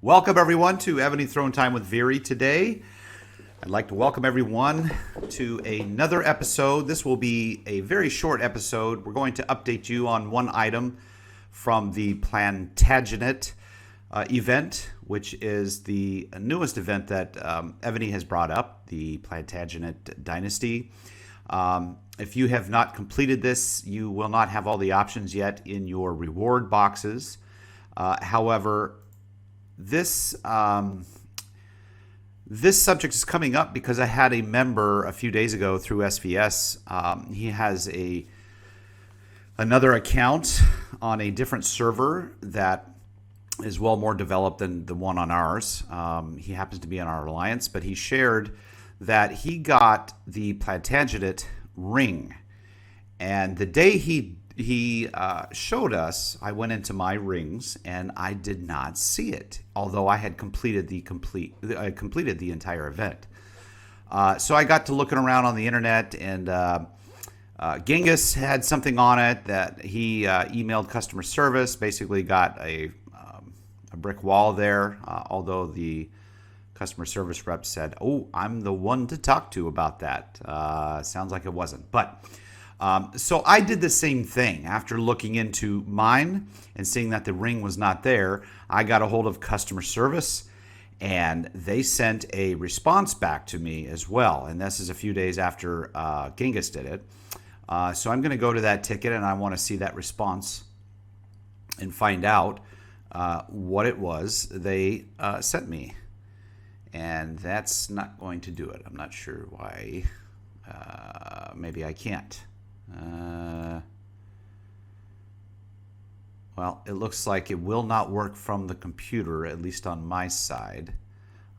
Welcome everyone to Evony Throne Time with Veery today. I'd like to welcome everyone to another episode. This will be a very short episode. We're going to update you on one item from the Plantagenet event, which is the newest event that Evony has brought up, the Plantagenet dynasty. If you have not completed this, you will not have all the options yet in your reward boxes. However, this subject is coming up because I had a member a few days ago through SVS. He has another account on a different server that is well more developed than the one on ours. He happens to be in our alliance, but he shared that he got the Plantagenet Ring, and the day he showed us, I went into my rings and I did not see it, although I had completed the entire event. So I got to looking around on the internet, and Genghis had something on it that he emailed customer service. Basically, got a brick wall there. Although the customer service rep said, "Oh, I'm the one to talk to about that." Sounds like it wasn't, but. So I did the same thing. After looking into mine and seeing that the ring was not there, I got a hold of customer service, and they sent a response back to me as well. And this is a few days after Genghis did it. So I'm going to go to that ticket, and I want to see that response and find out what it was they sent me. And that's not going to do it. I'm not sure why. Maybe I can't. Well, it looks like it will not work from the computer, at least on my side.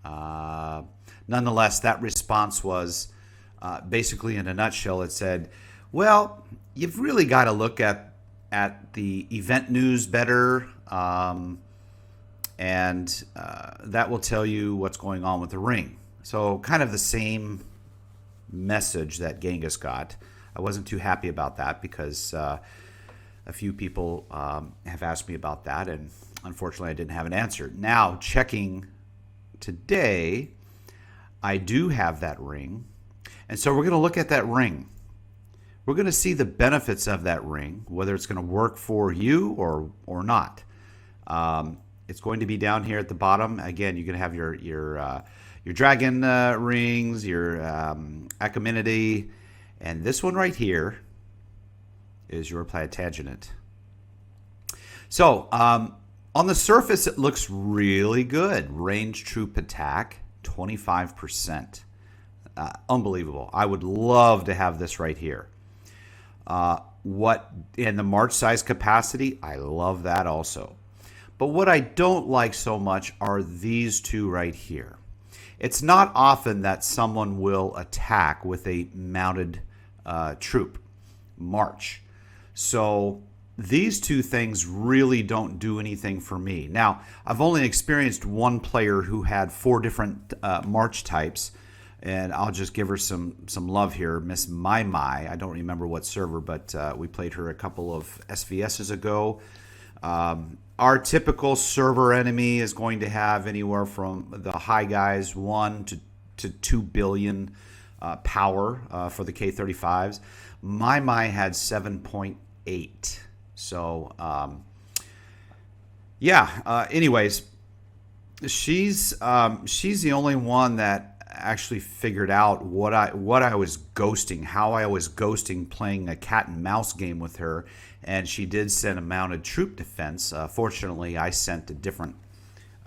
Nonetheless, that response was basically, in a nutshell, it said, well, you've really got to look at the event news better, and that will tell you what's going on with the ring. So kind of the same message that Genghis got. I wasn't too happy about that because a few people have asked me about that, and unfortunately I didn't have an answer. Now, checking today, I do have that ring, and so we're going to look at that ring. We're going to see the benefits of that ring, whether it's going to work for you or not. It's going to be down here at the bottom. Again, you're going to have your dragon rings, your Achaemenid. And this one right here is your Plantagenet. So on the surface, it looks really good. Range troop attack, 25%. Unbelievable. I would love to have this right here. And the march size capacity, I love that also. But what I don't like so much are these two right here. It's not often that someone will attack with a mounted troop march. So these two things really don't do anything for me. Now, I've only experienced one player who had 4 different march types, and I'll just give her some love here, Miss Mai. I don't remember what server, but we played her a couple of SVSs ago. Our typical server enemy is going to have anywhere from the high guys 1 to 2 billion power for the K35s. My had 7.8. So anyways, she's the only one that actually figured out what I was ghosting, how I was ghosting playing a cat and mouse game with her, and she did send a mounted troop defense. Fortunately, I sent a different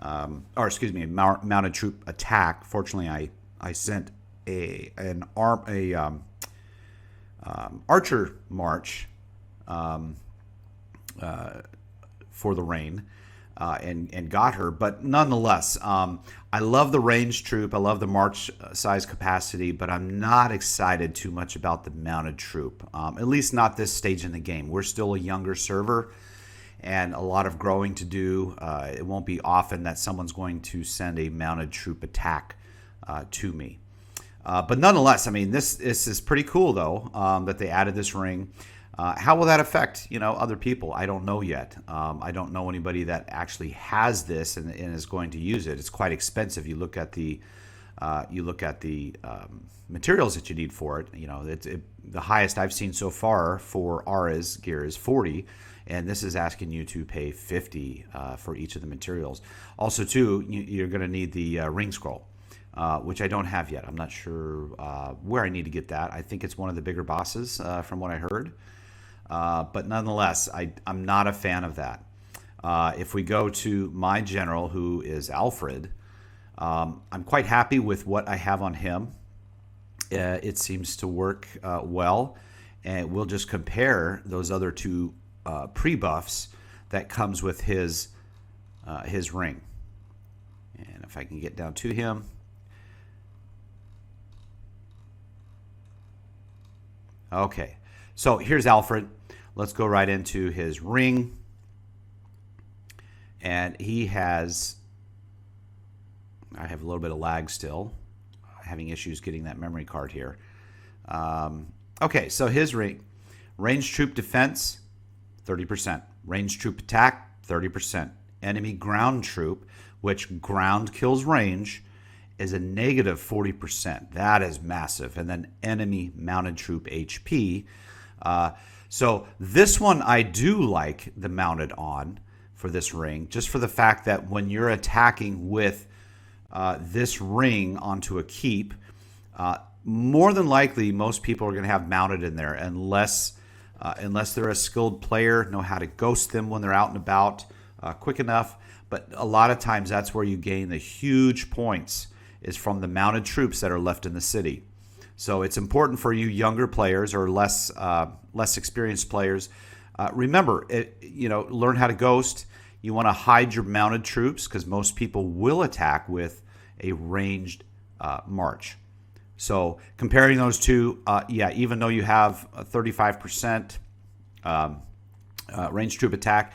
mounted troop attack. Fortunately, I sent an archer march for the rain and got her. But nonetheless, I love the range troop. I love the march size capacity, but I'm not excited too much about the mounted troop, at least not this stage in the game. We're still a younger server and a lot of growing to do. It won't be often that someone's going to send a mounted troop attack to me. But nonetheless, I mean, this is pretty cool, though, that they added this ring. How will that affect, other people? I don't know yet. I don't know anybody that actually has this and is going to use it. It's quite expensive. You look at the materials that you need for it. The highest I've seen so far for Ara's gear is 40, and this is asking you to pay 50 for each of the materials. Also, too, you're going to need the ring scroll, which I don't have yet. I'm not sure where I need to get that. I think it's one of the bigger bosses, from what I heard. But nonetheless, I'm not a fan of that. If we go to my general, who is Alfred, I'm quite happy with what I have on him. It seems to work well, and we'll just compare those other two pre-buffs that comes with his ring. And if I can get down to him. Okay, so here's Alfred. Let's go right into his ring. And he has, I have a little bit of lag still, having issues getting that memory card here. Okay, so his ring, range troop defense, 30%. Range troop attack, 30%. Enemy ground troop, which ground kills range, is a negative 40%. That is massive. And then enemy mounted troop HP. So this one I do like the mounted on for this ring, just for the fact that when you're attacking with this ring onto a keep, more than likely most people are going to have mounted in there unless they're a skilled player, know how to ghost them when they're out and about quick enough. But a lot of times that's where you gain the huge points, is from the mounted troops that are left in the city. So it's important for you younger players or less experienced players. Remember, learn how to ghost. You want to hide your mounted troops because most people will attack with a ranged march. So comparing those two, even though you have a 35% ranged troop attack,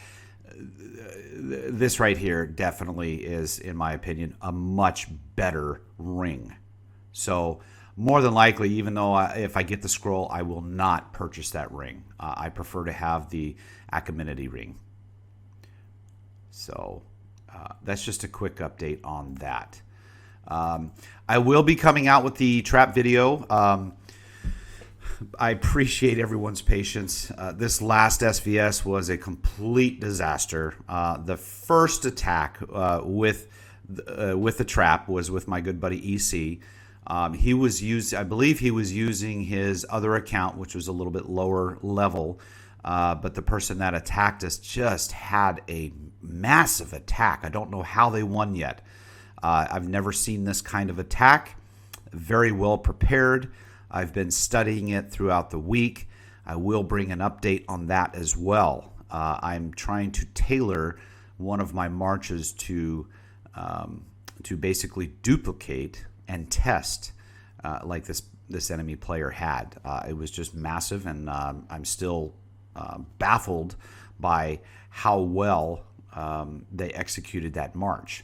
this right here definitely is, in my opinion, a much better ring. So more than likely, even though if I get the scroll, I will not purchase that ring. I prefer to have the Plantagenet Ring. So that's just a quick update on that. I will be coming out with the trap video. I appreciate everyone's patience. This last SVS was a complete disaster. The first attack with the trap was with my good buddy EC. I believe he was using his other account, which was a little bit lower level, but the person that attacked us just had a massive attack. I don't know how they won yet. I've never seen this kind of attack. Very well prepared. I've been studying it throughout the week. I will bring an update on that as well. I'm trying to tailor one of my marches to basically duplicate and test like this enemy player had. It was just massive, and I'm still baffled by how well they executed that march.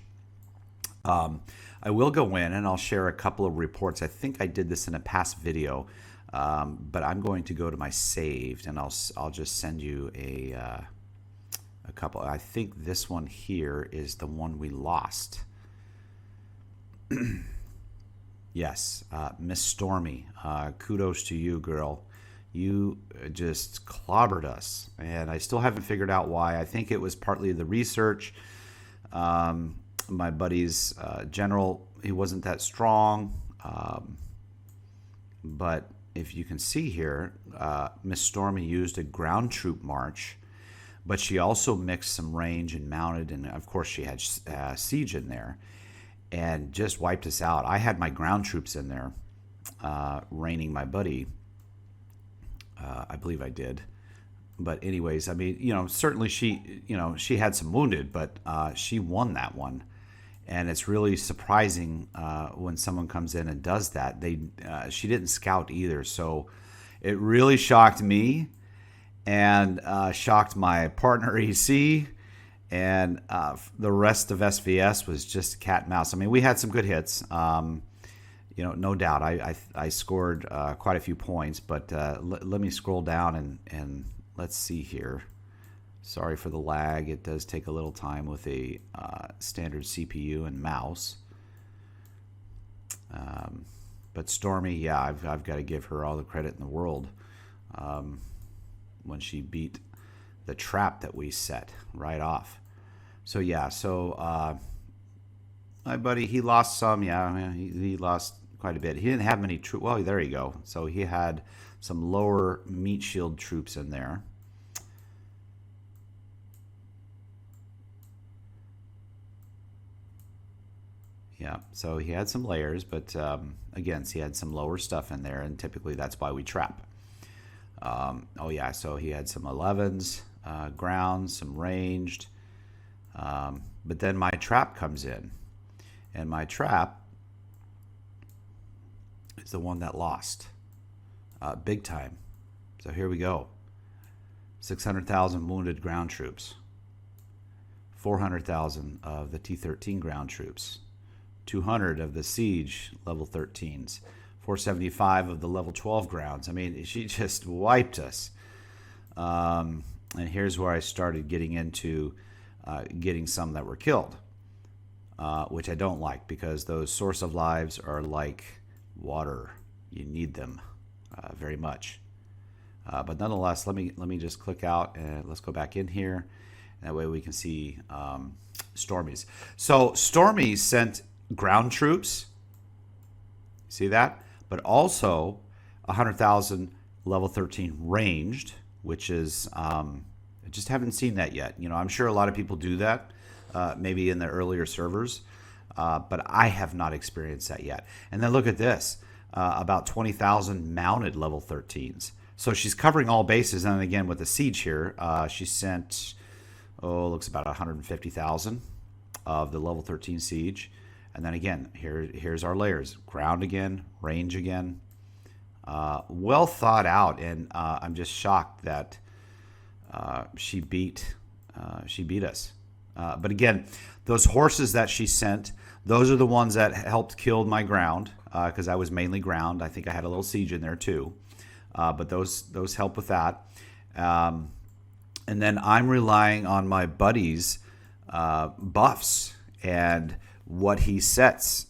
I will go in and I'll share a couple of reports. I think I did this in a past video, but I'm going to go to my saved and I'll just send you a couple. I think this one here is the one we lost. Yes, Miss Stormy, kudos to you, girl. You just clobbered us, and I still haven't figured out why. I think it was partly the research. My buddy's general, he wasn't that strong, but if you can see here, Miss Stormy used a ground troop march, but she also mixed some range and mounted, and of course she had siege in there, and just wiped us out. I had my ground troops in there, raining my buddy. I believe I did. But anyways, I mean, certainly she had some wounded, but she won that one. And it's really surprising when someone comes in and does that. She didn't scout either, so it really shocked me and shocked my partner EC, and the rest of SVS was just cat and mouse. I mean, we had some good hits. no doubt, I scored quite a few points, but let me scroll down and let's see here. Sorry for the lag. It does take a little time with a standard CPU and mouse. But Stormy, yeah, I've got to give her all the credit in the world when she beat the trap that we set right off. So yeah, my buddy, he lost some. Yeah, he lost quite a bit. He didn't have many troops. Well, there you go. So he had some lower meat shield troops in there. Yeah, so he had some layers, but again, he had some lower stuff in there, and typically that's why we trap. Oh yeah, so he had some 11s, ground, some ranged, but then my trap comes in, and my trap is the one that lost, big time. So here we go, 600,000 wounded ground troops, 400,000 of the T-13 ground troops, 200 of the siege level 13s, 475 of the level 12 grounds. I mean, she just wiped us. And here's where I started getting into getting some that were killed, which I don't like, because those source of lives are like water. You need them very much. But nonetheless, let me just click out and let's go back in here. That way we can see Stormy's. So Stormy sent ground troops, see that? But also 100,000 level 13 ranged, which is, I just haven't seen that yet. I'm sure a lot of people do that, maybe in the earlier servers, but I have not experienced that yet. And then look at this, about 20,000 mounted level 13s. So she's covering all bases. And again, with the siege here, she sent, looks about 150,000 of the level 13 siege. And then again, here's our layers. Ground again, range again. Well thought out, and I'm just shocked that she beat us. But again, those horses that she sent, those are the ones that helped kill my ground, because I was mainly ground. I think I had a little siege in there too. But those help with that. And then I'm relying on my buddy's buffs and what he sets,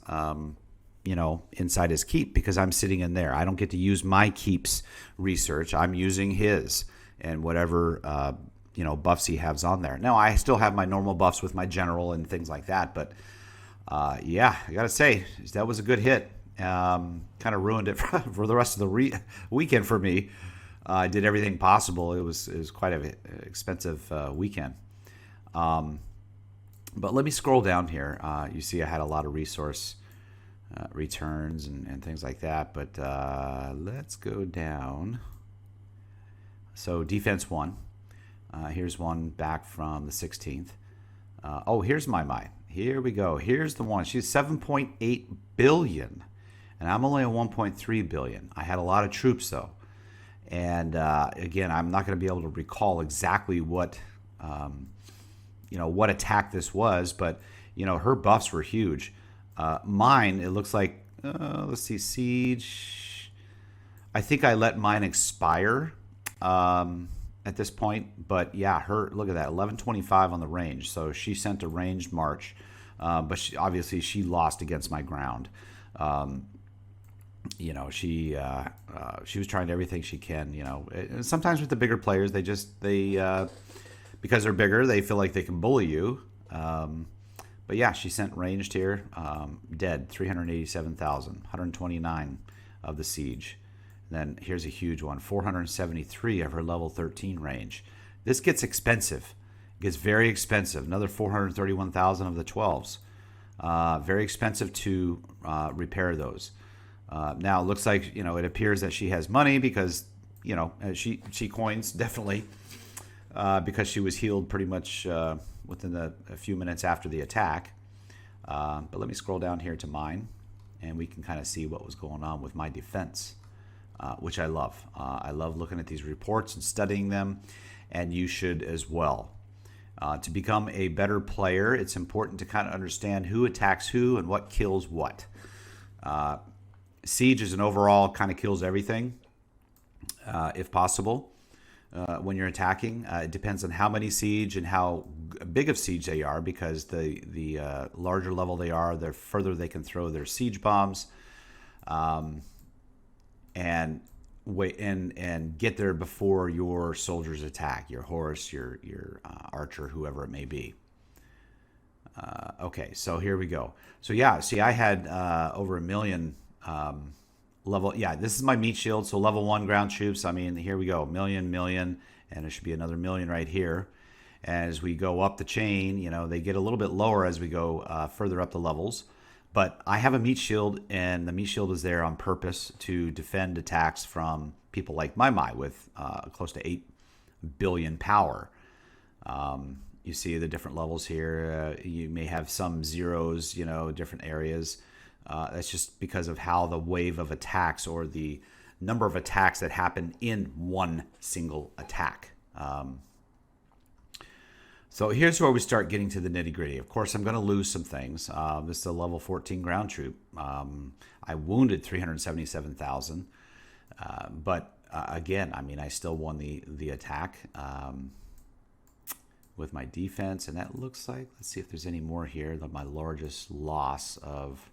inside his keep, because I'm sitting in there. I don't get to use my keep's research. I'm using his and whatever, buffs he has on there. Now, I still have my normal buffs with my general and things like that. But, yeah, I got to say, that was a good hit. Kind of ruined it for the rest of the weekend for me. I did everything possible. It was quite an expensive weekend. But let me scroll down here. You see I had a lot of resource returns and things like that. But let's go down. So defense 1. Here's one back from the 16th. Here's my. Here we go. Here's the one. She's 7.8 billion. And I'm only at 1.3 billion. I had a lot of troops, though. And again, I'm not going to be able to recall exactly what attack this was, but her buffs were huge. Mine, it looks like, let's see, siege. I think I let mine expire at this point, but yeah, look at that, 1125 on the range. So she sent a ranged march, but she lost against my ground. She was trying everything she can. And sometimes with the bigger players, they because they're bigger, they feel like they can bully you. But yeah, she sent ranged here, dead, 387,000, 129 of the siege. And then here's a huge one, 473 of her level 13 range. This gets expensive. It gets very expensive. Another 431,000 of the 12s. Very expensive to repair those. Now it looks like, it appears that she has money because, she coins definitely, because she was healed pretty much within a few minutes after the attack. But let me scroll down here to mine, and we can kind of see what was going on with my defense, which I love. I love looking at these reports and studying them, and you should as well. To become a better player, it's important to kind of understand who attacks who and what kills what. Siege as an overall kind of kills everything, if possible. When you're attacking, it depends on how many siege and how big of siege they are, because the larger level they are, the further they can throw their siege bombs, and wait and get there before your soldiers attack, your horse, your archer, whoever it may be. Okay, so here we go. So yeah, see, I had over 1 million level. Yeah, this is my meat shield. So level 1 ground troops. I mean, here we go, million, and there should be another million right here. As we go up the chain, you know, they get a little bit lower as we go further up the levels. But I have a meat shield, and the meat shield is there on purpose to defend attacks from people like my with close to 8 billion power. You see the different levels here. You may have some zeros, you know, different areas. That's just because of how the wave of attacks, or the number of attacks that happen in one single attack. So here's where we start getting to the nitty gritty. Of course, I'm going to lose some things. This is a level 14 ground troop. I wounded 377,000. But again, I mean, I still won the attack with my defense. And that looks like, let's see if there's any more here, than my largest loss of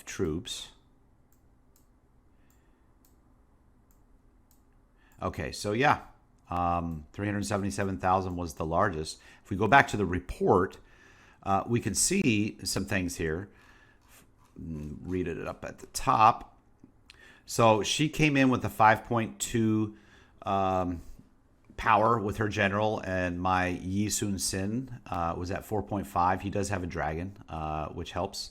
troops. Okay, so yeah, 377,000 was the largest. If we go back to the report, we can see some things here. Read it up at the top. So she came in with a 5.2 power with her general, and my Yi Sun Sin was at 4.5. He does have a dragon, which helps.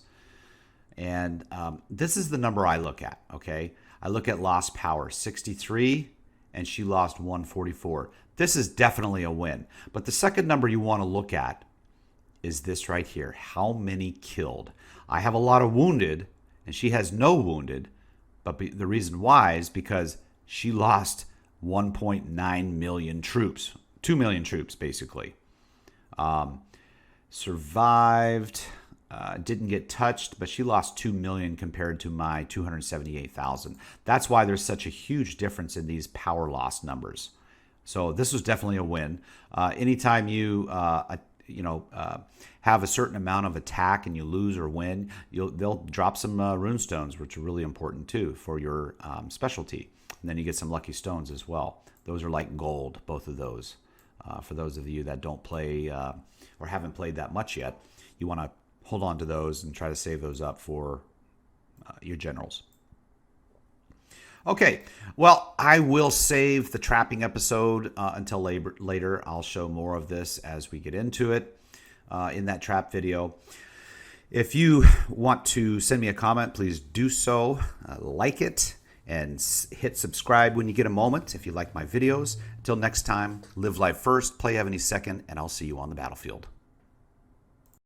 And this is the number I look at, okay? I look at lost power, 63, and she lost 144. This is definitely a win. But the second number you want to look at is this right here. How many killed? I have a lot of wounded, and she has no wounded. But the reason why is because she lost 1.9 million troops. 2 million troops, basically. Survived... didn't get touched, but she lost 2 million compared to my 278,000. That's why there's such a huge difference in these power loss numbers. So this was definitely a win. Anytime you have a certain amount of attack and you lose or win, they'll drop some rune stones, which are really important too for your specialty. And then you get some lucky stones as well. Those are like gold, both of those. For those of you that don't play or haven't played that much yet, you want to hold on to those and try to save those up for your generals. Okay, well, I will save the trapping episode until later. I'll show more of this as we get into it in that trap video. If you want to send me a comment, please do so. Like it and hit subscribe when you get a moment if you like my videos. Until next time, live life first, play Evony second, and I'll see you on the battlefield.